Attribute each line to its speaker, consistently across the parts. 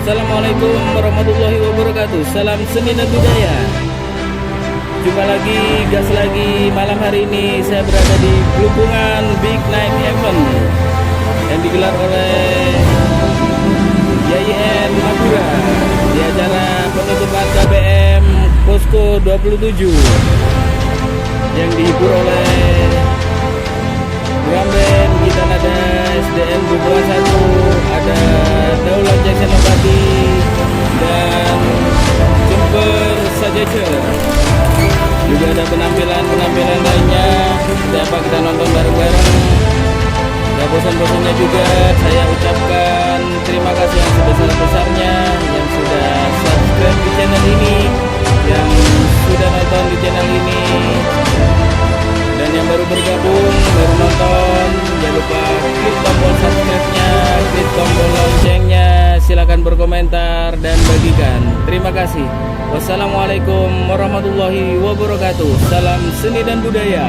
Speaker 1: Assalamualaikum warahmatullahi wabarakatuh. Salam seni dan budaya. Jumpa lagi, gas lagi. Malam hari ini saya berada di Gelubungan Big Night Event yang digelar oleh YIN Madura di acara penutupan KBM Posko 27 yang dihibur oleh drum band kita ada SDN Bubuan 1, ada Daulat Jackson Obati dan Jember Sajecer. Juga ada penampilan lainnya. Siapa kita nonton bareng-bareng. Gak bosan-bosannya juga saya ucapkan terima kasih yang sebesar-besarnya yang sudah subscribe di channel ini, yang sudah nonton di channel ini, dan yang baru bergabung, baru nonton, jangan lupa klik tombol subscribe-nya, klik tombol loncengnya, silakan berkomentar dan bagikan. Terima kasih. Wassalamualaikum warahmatullahi wabarakatuh. Salam seni dan budaya.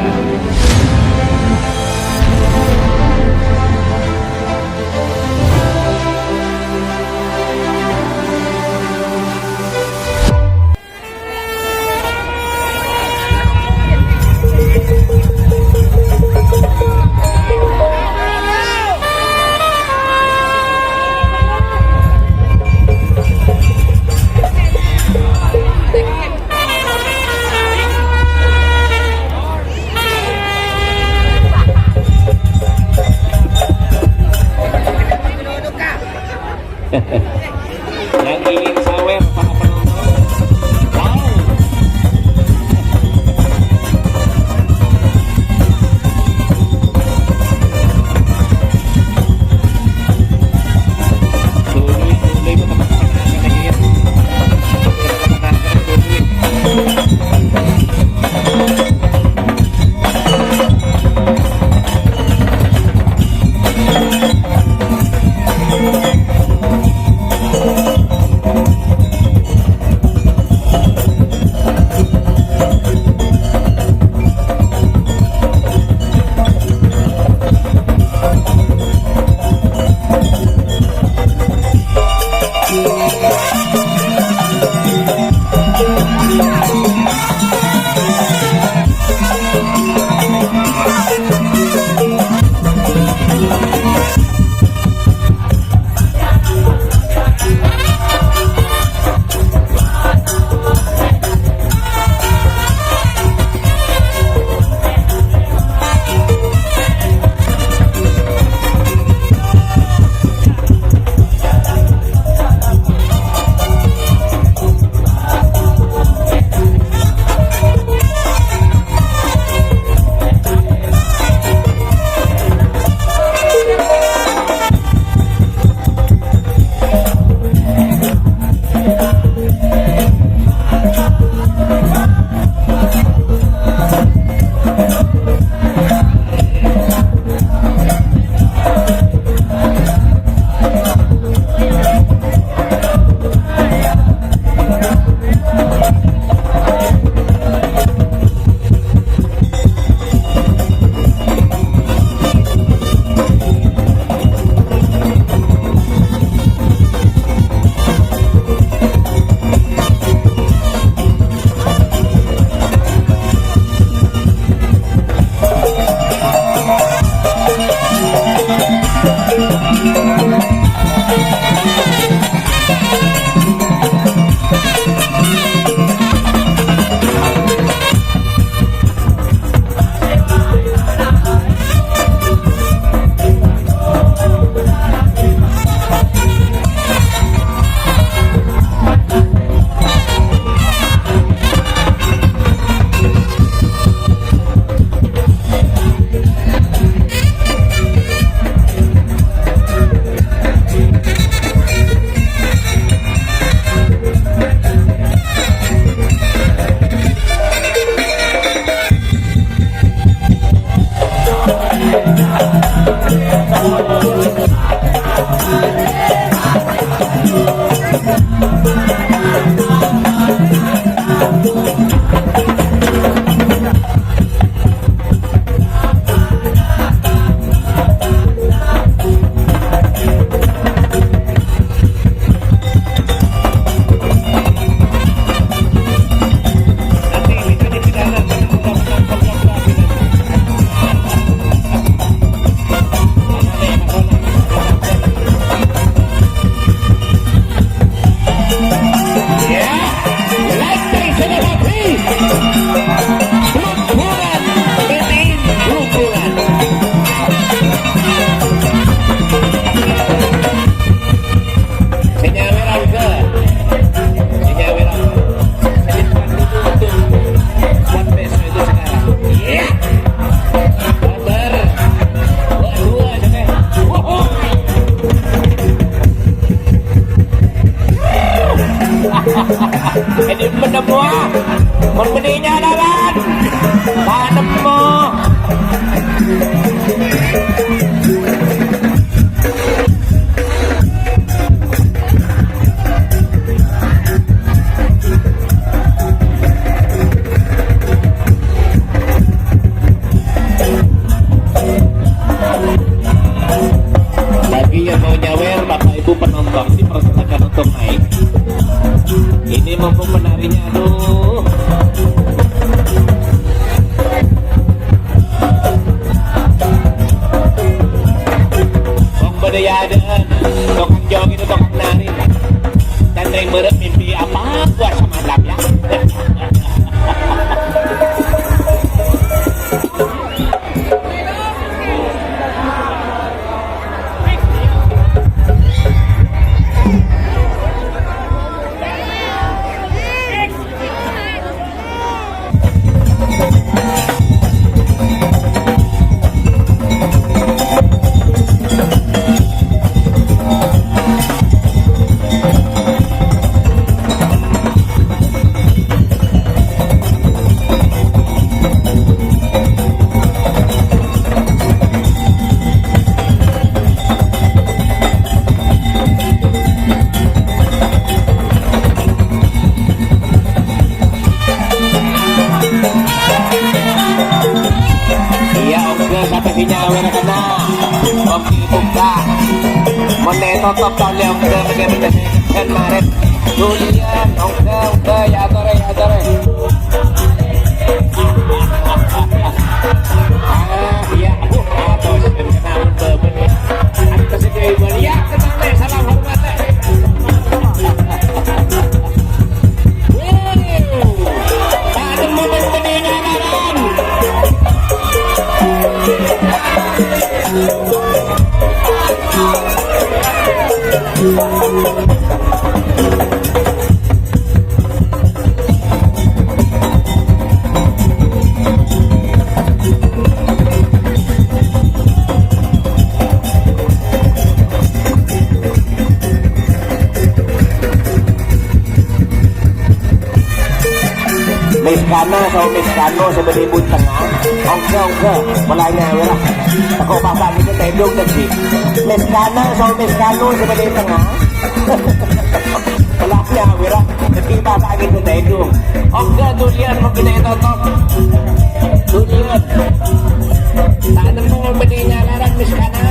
Speaker 2: Yang ingin sawer para penonton, wow. Mun bedinya dalan. Tak nemu. Bagi yang mau nyawer, Bapak Ibu penonton dipersilakan untuk naik. Ini mumpung penarinya, aduh. Bong bedayadaan, tukang jogging itu tukang nari. Dan yang berep mimpi apa buat semalam ya. Top tali ông cơ cái maret durian ông cơ ya tore iya atos kenal bener atas itu belia tenang deh salam hormat deh ada momen bedinya dalam Miskano sebagai ibu tengah ongke mulainya ya aku pasang itu tedung tadi Miskano sebagai tengah pelaknya wira jadi pasang itu tedung ongke durian mungkin yang totok durian tak nemu bedinya larang Miskano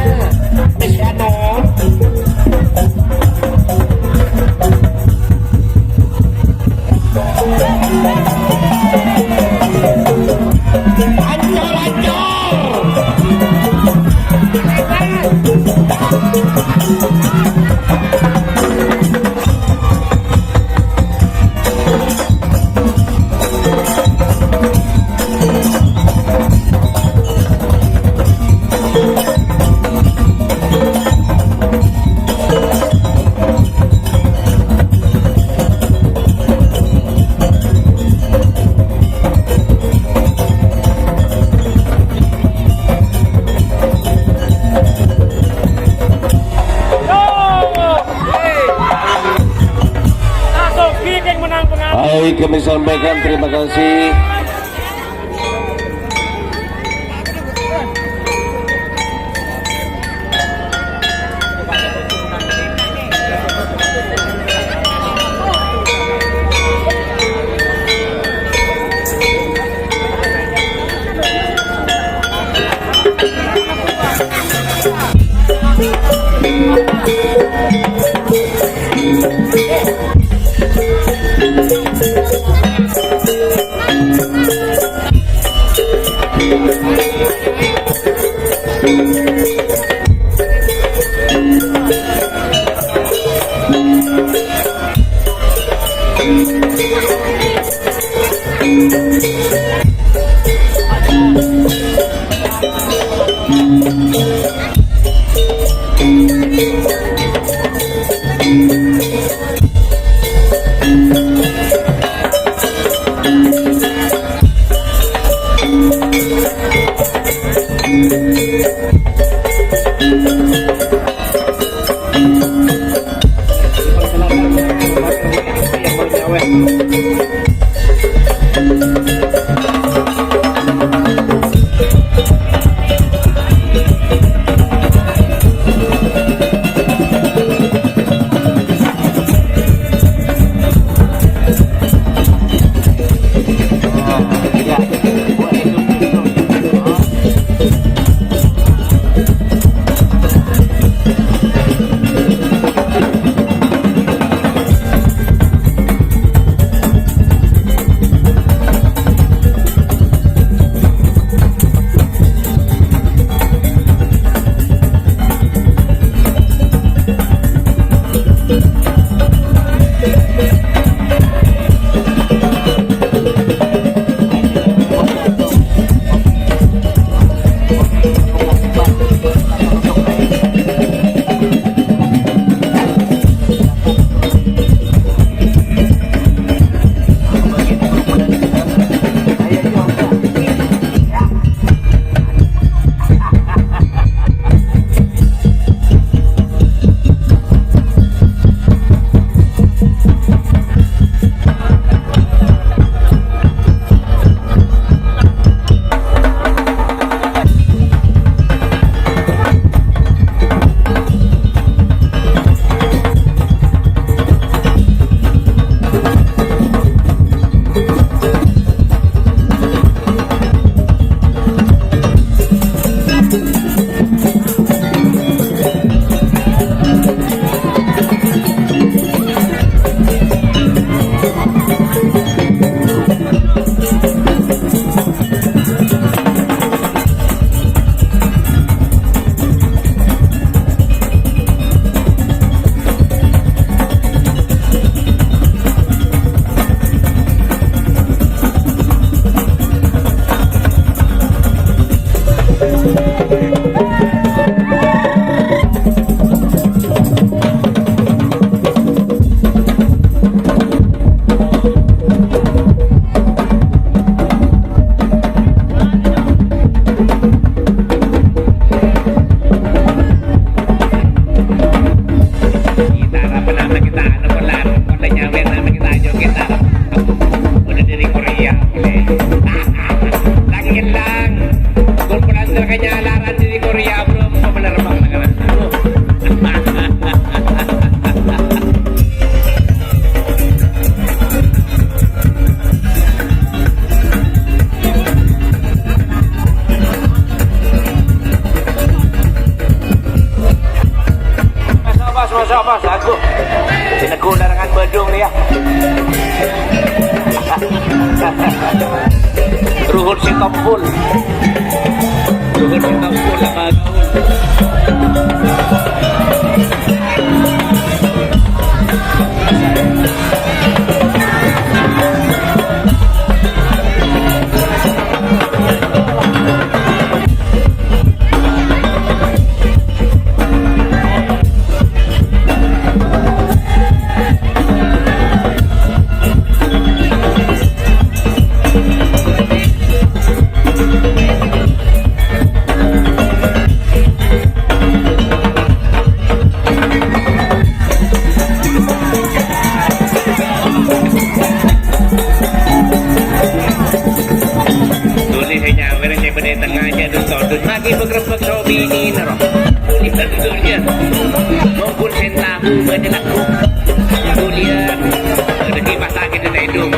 Speaker 2: Baik, kami sampaikan terima kasih. sama aku. Sinagulangan bedung dia. Ruhut si Tompul.
Speaker 1: Ruhut si Tompul sama gaul.
Speaker 2: Lagi bergerak sobi ini naro. Kita tentunya mungkin sentahu berjenakku. Kemudian ada di masa kita hidup.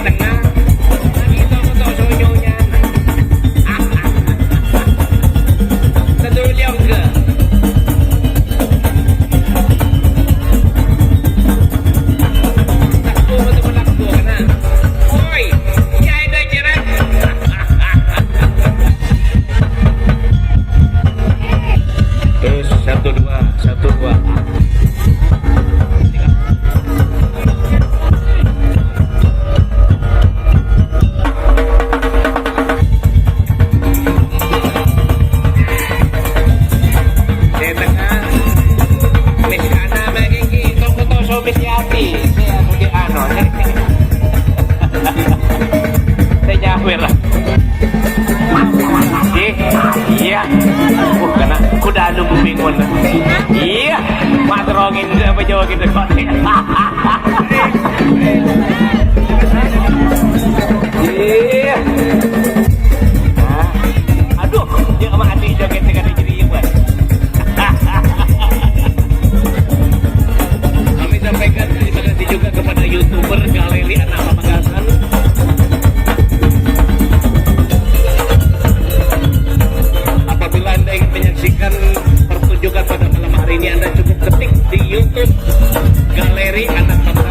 Speaker 2: Tengah lagi tahu sonyonya. Tentunya enggak. Takut betul menakut kena. Oi. Terus 1 2 1 2. Iya, karena kuda lu bingung. Iya, matrongin apa jawab gitu kok. Iya. Aduh, dia mati joget dengan jadi buat. Kami sampaikan terima kasih juga kepada YouTuber Galeri Anak Pamekasan. Apabila Anda ingin menyaksikan pertunjukan pada malam hari ini, Anda cukup ketik di YouTube Galeri Anak Pamekasan.